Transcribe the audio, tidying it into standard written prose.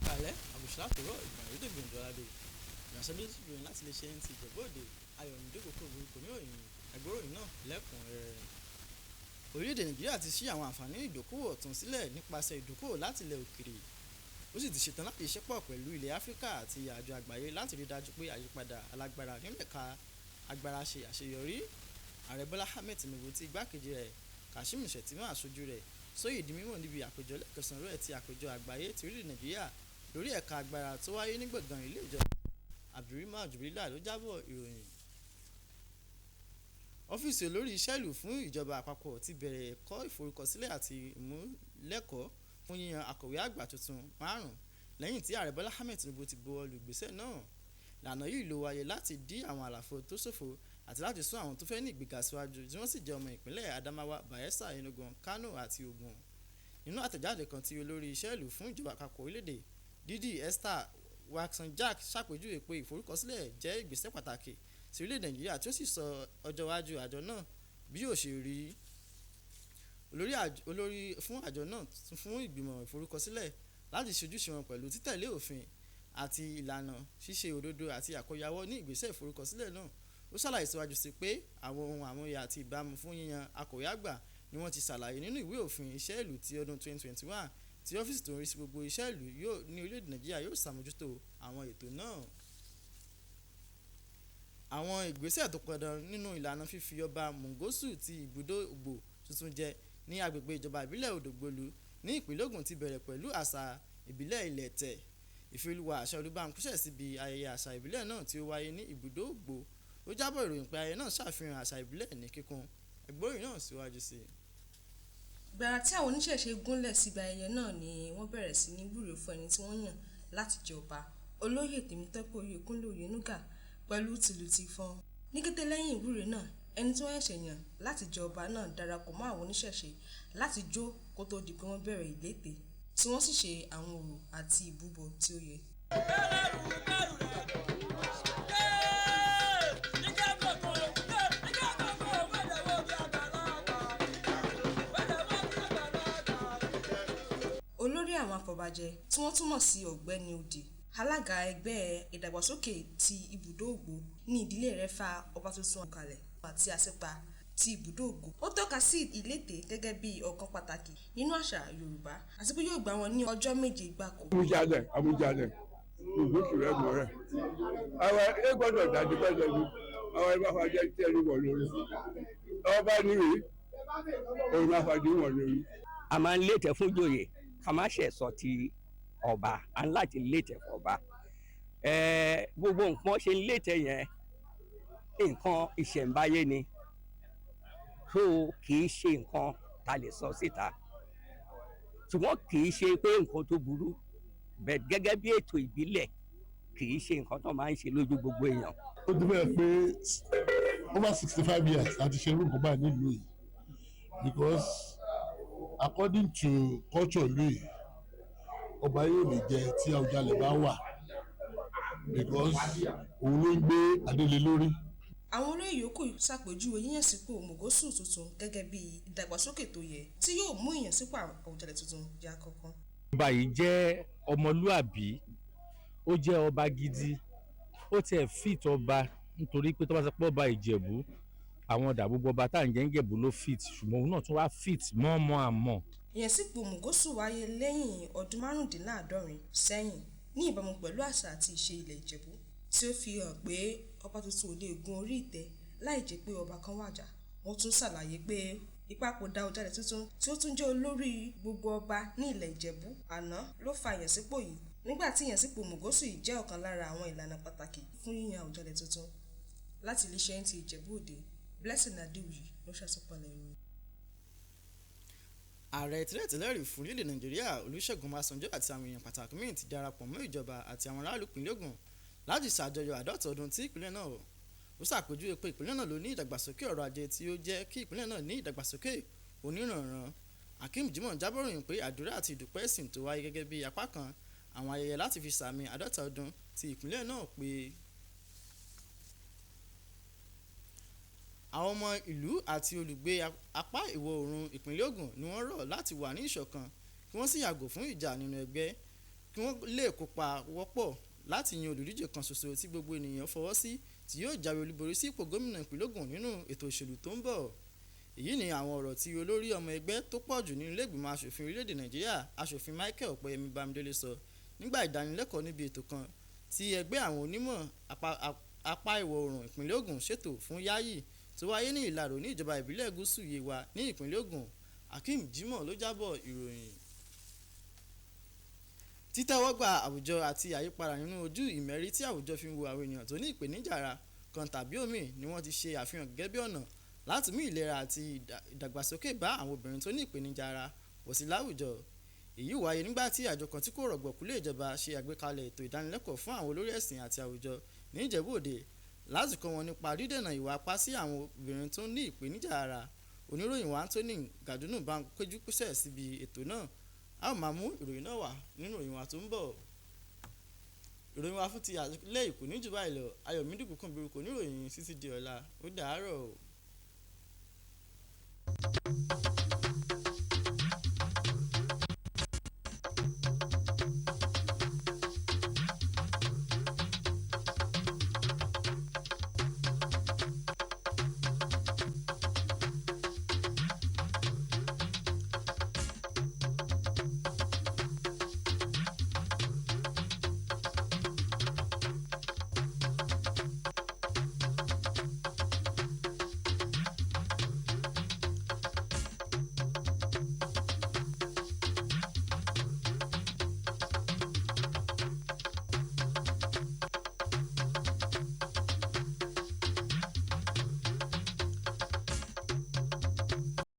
kalẹ̀ àbùsùlá tòrọ̀ ìgbà rédíò gbòǹdò aládé ìránṣẹ́lẹ̀ ìròyìn láti lè ṣe ti ìjẹ̀bú-òde ayọ̀mídé kòkó orúkọ ní òyìn ẹgbẹ́ròyìn náà lẹ́kùnrẹ́rẹ́. orílẹ̀-èdè nàìjíríà ti ṣí àwọn àǹfààní ìdókòwò ọ̀tun sílẹ̀ nípasẹ̀ ìdókòwò láti ilẹ̀ òkèrè ó sì ti ṣetán láti ṣiṣẹ́ pọ̀ pẹ̀lú ilẹ̀ áfíríkà àti àjọ àgbáyé láti rí dájú pé àyípadà alágbára nínú ẹ̀ka agbára ṣe àṣeyọrí. ààrẹ bọ́lá ahmed tinubu tí igbákejì rẹ̀ kashim shettima aṣojú rẹ̀ sóyè di mímọ̀ níbi àpéjọ lẹ́kẹsàn-án rẹ̀ ti àpéjọ àgbáyé ti orílẹ̀ nàìjíríà lórí ẹ̀ka agbára tó wáyé ní gbọ̀ngàn ilé ìjọba abdulrahman jubrila ló jábọ̀ ìròyìn. ọ́fíìsì olórí iṣẹ́ ìlú fún ìjọba àpapọ̀ ti bẹ̀rẹ̀ ẹ̀kọ́ ìforúkọsílẹ̀ àti ìmúlẹ́kọ̀ọ́ fún yíyan akọ̀wé àgbà tuntun 5 lẹ́yìn tí ààrẹ bọ́lá ahmed tinubu ti buwọ́ lu ìgbésẹ̀ náà. ìlànà yìí ló wáyé láti dí àwọn àlàfo tó ṣòfò àti láti sún àwọn tó fẹ́ ní ìgbéga síwájú tí wọ́n sì jẹ́ ọmọ ìpínlẹ̀ adamawa bayelsa enugu kano àti ogun. nínú àtẹ̀jáde kan tí olórí iṣẹ́ ìlú fún ìjọba àpapọ̀ orílẹ̀-èdè dídì esther waxon jack ṣàpèjúwe pé ìforúkọsílẹ̀ jẹ́ ìgbésẹ̀ pàtàkì sí orílẹ̀ nàìjíríà tí ó sì sọ ọjọ́ iwájú àjọ náà bí yóò ṣe rí. olórí fún àjọ náà fún ìgbìmọ̀ ìforúkọsílẹ̀ láti ṣojúṣe wọn pẹ̀lú títẹ̀lé òfin àti ìlànà ṣíṣe òdodo àti àkóyawọ́ ní ìgbésẹ̀ ìforúkọsílẹ̀ náà. ó ṣàlàyé síwájú sí pé àwọn ohun àmúyẹ àti ìbámu fún yíyan akọ̀wé àgbà ni wọ́n ti ṣàlàyé nínú ìwé òfin iṣẹ́ ìlú ti ọdún 2021 tí ọ́fíìsì tó ń rí sí gbogbo iṣẹ́ ìlú ní orílẹ̀-èdè nàìjíríà yóò ṣàmójútó àwọn ètò náà. àwọn ìgbésẹ̀ tó pọn dandan nínú ìlànà fífi ọba mongosu ti ibùdó ògbò tuntun jẹ ní agbègbè ìjọba ìbílẹ̀ odògbolu ní ìpínlẹ̀ Ògùn ti bẹ̀rẹ̀ pẹ̀lú àṣà ìbílẹ̀ ilẹ̀ tẹ̀. ìfiolúwa àṣà olúbánkúṣẹ̀ síbi ayẹyẹ àṣà ìbílẹ̀ náà tí ó wáyé ní ibùdó ògbò ó jábọ̀ ìròyìn pé ayẹyẹ náà ṣàfihàn àṣà ìbílẹ̀ ní kíkún ẹgbẹ́ròyìn náà síwájú sí i. gbàrà tí àwọn oníṣẹ̀ṣe gúnlẹ̀ síbi ayẹyẹ náà ni wọ́n bẹ̀rẹ̀ sí ní búre fún ẹni tí wọ́n yàn láti jẹ ọba olóyè tèmítọ́pẹ́ oyèkúnlé oyènúgà pẹ̀lú tìlù-tìfọn. ní kété lẹ́yìn ìwúre náà ẹni tí wọ́n ṣẹ̀ṣẹ̀ yàn láti jẹ ọba náà darapọ̀ mọ́ àwọn oníṣẹ̀ṣe láti jó kó tó di pé wọ́n bẹ̀rẹ̀ ìlété tí wọ́n sì ṣe àwọn orò àti ìbúbọ tí ó yẹ. olórí àwọn afọbajẹ tí wọ́n túmọ̀ sí ọ̀gbẹ́ni òdì alága ẹgbẹ́ ìdàgbàsókè ti ibùdó ògbó ní ìdílé rẹ̀ fa ọba tuntun kalẹ̀ àti àṣepa ti ibùdó ògbó. ó tọ́ka sí ìlété gẹ́gẹ́ bí ọ̀kan pàtàkì nínú àṣà yorùbá àti pé yóò gbà wọ́n ní ọjọ́ 7 gbáko. amújalẹ̀ ògbóṣù rẹ̀ mọ̀ rẹ̀ àwọn ẹ gbọ́dọ̀ dájú pẹ́lẹ́ ní àwọn ẹ bá fàájẹ́ tẹ́lú wọ̀ lórí ọba níwèé òun máa fàájú wọ̀ lórí. a máa ń létẹ̀ fún joyè ká má ṣe sọ ti ọba à ń láti létẹ̀ fún ọba gbogbo nǹkan ṣe ń létẹ̀ yẹn nǹkan ìṣẹ̀ǹbáyé ni so kì í ṣe nǹkan tá lè sọ síta ṣùgbọ́n kì í ṣe pé nǹkan tó burú bẹ́ẹ̀ gẹ́gẹ́ bí ètò ìbílẹ̀ kì í ṣe nǹkan tó máa ń ṣe lójú gbogbo èèyàn. ó ti bẹ́ẹ̀ pé over 65 years láti ṣe irú nǹkan báyìí nílùú yìí because according to culture ìlú yìí ọba yóò lè jẹ tí Àwùjalẹ̀ bá wà because òun ló ń gbé adélé lórí. àwọn olóyè yòókù ṣàpèjúwe yíyànsípò mògósù tuntun gẹ́gẹ́ bí ìdàgbàsókè tó yẹ tí yóò mú ìyànsípò Àwùjalẹ̀ tuntun já kankan. ọba yìí jẹ́ ọmọlúàbí ó jẹ́ ọba gidi ó tiẹ̀ fit ọba nítorí pé tó bá sọ pé ọba Ìjẹ̀bú àwọn ọ̀dà gbogbo ọba tá à ń jẹ́ ń Jẹ̀bú ló fit ṣùgbọ́n òun náà tún wá fit mọ́ àmọ́. ìyànsípò mògósù wáyé lẹ́yìn ọdún 75 sẹ́yìn ní ìbámu pẹ̀lú àṣà àti ìṣe ilẹ̀ Ìjẹ̀bú tí ó fi hàn pé ọba tuntun ò lè gun orí ìtẹ́ láì jẹ́ pé ọba kan wàjà. wọ́n tún ṣàlàyé pé ìpapòdà Àwùjalẹ̀ tuntun tí ó tún jẹ́ olórí gbogbo ọba ní ilẹ̀ Ìjẹ̀bú àná ló fa ìyànsípò yìí nígbà tí ìyànsípò mògósù yìí jẹ́ ọ̀kan lára àwọn ìlànà pàtàkì fún yíyan Àwùjalẹ̀ tuntun. láti iléeṣẹ́ NTA Ìjẹ̀bú-Òde Blessing Adéwuyì ló ṣàtúpalẹ̀ ìròyìn. ààrẹ tẹ́lẹ̀tẹ́lẹ̀ rí fún orílẹ̀ nàìjíríà olúṣẹ́gun ọbásanjọ́ àti àwọn èèyàn pàtàkì míì ti darapọ̀ mọ́ ìjọba àti àwọn aráàlú ìpínlẹ̀ Ògùn láti ṣàjọyọ̀ 50 ọdún tí ìpínlẹ̀ náà ó ṣàpèjúwe pé ìpínlẹ̀ náà ló ní ìdàgbàsókè ọrọ̀ ajé tí ó jẹ́ kí ìpínlẹ̀ náà ní ìdàgbàsókè oníranran. Hakeem Jimoh jábọ̀ròyìn pé àdúrà àti ìdúpẹ́ ìsìn tó wáyé gẹ́gẹ́ bí apá kan àwọn ayẹyẹ láti fi sàmì 50 ọdún tí ìpínlẹ̀ náà pé. àwọn ọmọ ìlú àti olùgbé apá ìwọ̀ oòrùn ìpínlẹ̀ Ògùn ni wọ́n rọ̀ láti wà ní ìṣọ̀kan kí wọ́n sì yàgò fún ìjà nínú ẹgbẹ́ kí wọ́n lè kópa wọ́pọ̀ láti yan olùdíje kan ṣoṣo tí gbogbo ènìyàn fọwọ́ sí tí yóò jáwé olúborí sí ipò gómìnà ìpínlẹ̀ Ògùn nínú ètò òṣèlú tó ń bọ̀. Èyí ni àwọn ọ̀rọ̀ tí olórí ọmọ ẹgbẹ́ tó pọ̀ jù nínú ilé-ìgbìmọ̀ asòfin orílẹ̀-èdè Nàìjíríà aṣòfin Michael Ọ̀pẹ́yẹmí Bámidélé sọ nígbà ìdánilẹ́kọ̀ọ́ níbi ètò kan tí ẹgbẹ́ àwọn onímọ̀ apá ìwọ̀ oòrùn ìpínlẹ̀ Ògùn ṣètò fún Yayi tó wáyé ní Ìlaró ní ìjọba ìbílẹ̀ Gúúsù Yewa ní ìpínlẹ̀ Ògùn. Akeem Jimoh ló jábọ̀ ìròyìn. Títẹ́wọ́gbà àwùjọ àti àyípadà nínú ojú ìmẹ́rí tí àwùjọ fi ń wo àwọn ènìyàn tó ní ìpèníjà ara kan tàbí òmíì ni wọ́n ti ṣe àfihàn gẹ́gẹ́ bí ọ̀nà láti mú ìlera àti ìdàgbàsókè bá àwọn obìnrin tó ní ìpèníjà ara wọ̀ sí láwùjọ. Èyí wáyé nígbà tí àjọ kan tí kò rọ̀gbọ̀kú lé ìjọba ṣe àgbékalẹ̀ ètò ìdánilẹ́kọ̀ọ́ fún àwọn olórí ẹ̀sìn àti àwùjọ ní Ìjẹ̀bú Òde láti kọ́ wọn nípa dídènà ìwà apá sí àwọn obìnrin tó ní ìpèníjà ara. Oníròyìn wa Anthony Gàdúnù bá ń péjú pésẹ̀ síbi ètò náà. A ó máa mú ìròyìn náà wá nínú ìròyìn wa tó ń bọ̀. Ìròyìn wa fún ti àlẹ́ ìkò ní jù báyìí lọ. Ayọ̀mídé Kúnkúnbírú kò ní ìròyìn títí di ọ̀la. Ó dàárọ̀.